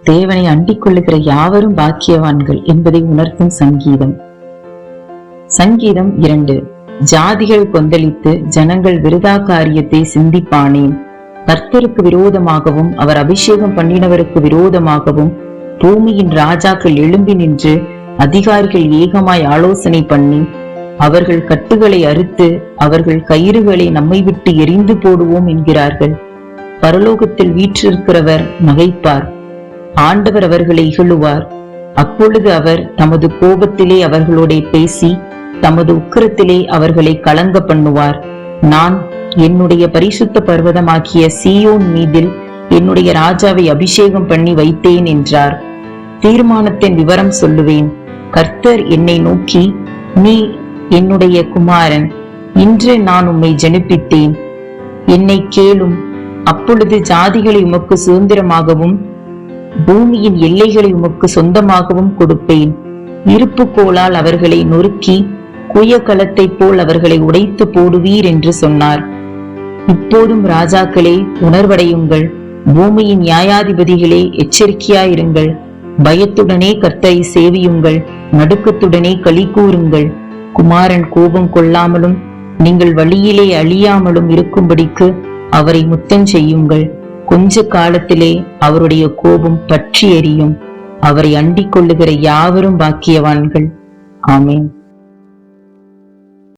தேவனை அண்டிக் கொள்ளுகிற யாவரும் பாக்கியவான்கள் என்பதை உணர்த்தும் சங்கீதம். சங்கீதம் 2. ஜாதிகள் கொந்தளித்து ஜனங்கள் விருதா காரியத்தை சிந்திப்பானேன். கர்த்தருக்கு விரோதமாகவும் அவர் அபிஷேகம் பண்ணினவருக்கு விரோதமாகவும் பூமியின் ராஜாக்கள் எழும்பி நின்று அதிகாரிகள் ஏகமாய் ஆலோசனை பண்ணி அவர்கள் கட்டுகளை அறுத்து அவர்கள் கயிறுகளை நம்மை விட்டு எரிந்து போடுவோம் என்கிறார்கள். பரலோகத்தில் வீற்றிருக்கிறவர் நகைப்பார், ஆண்டவர் அவர்களை இகழுவார். அப்பொழுது அவர் தமது கோபத்திலே அவர்களோட பேசி தமது உக்கிரத்திலே அவர்களை கலங்க பண்ணுவார். நான் என்னுடைய பரிசுத்த பர்வதமாகிய சீயோன் மீதில் என்னுடைய ராஜாவை அபிஷேகம் பண்ணி வைத்தேன் என்றார். தீர்மானத்தின் விவரம் சொல்லுவேன். கர்த்தர் என்னை நோக்கி, நீ என்னுடைய குமாரன், இன்று நான் உம்மை ஜனிப்பித்தேன், என்னை கேளும். அப்பொழுது ஜாதிகளை உமக்கு சுதந்திரமாகவும் பூமியின் எல்லைகளை உமக்கு சொந்தமாகவும் கொடுப்பேன். இருப்பு கோலால் அவர்களை நொறுக்கி குய களத்தை போல் அவர்களை உடைத்து போடுவீர் என்று சொன்னார். இப்போதும் ராஜாக்களே உணர்வடையுங்கள், பூமியின் நியாயாதிபதிகளே எச்சரிக்கையாயிருங்கள். பயத்துடனே கர்த்தரை சேவியுங்கள், நடுக்கத்துடனே களி கூறுங்கள். குமாரன் கோபம் கொள்ளாமலும் நீங்கள் வழியிலே அழியாமலும் இருக்கும்படிக்கு அவரை முத்தம் செய்யுங்கள். கொஞ்ச காலத்திலே அவருடைய கோபம் பற்றி எரியும். அவரை அண்டிக் கொள்ளுகிற யாவரும் பாக்கியவான்கள். ஆமென்.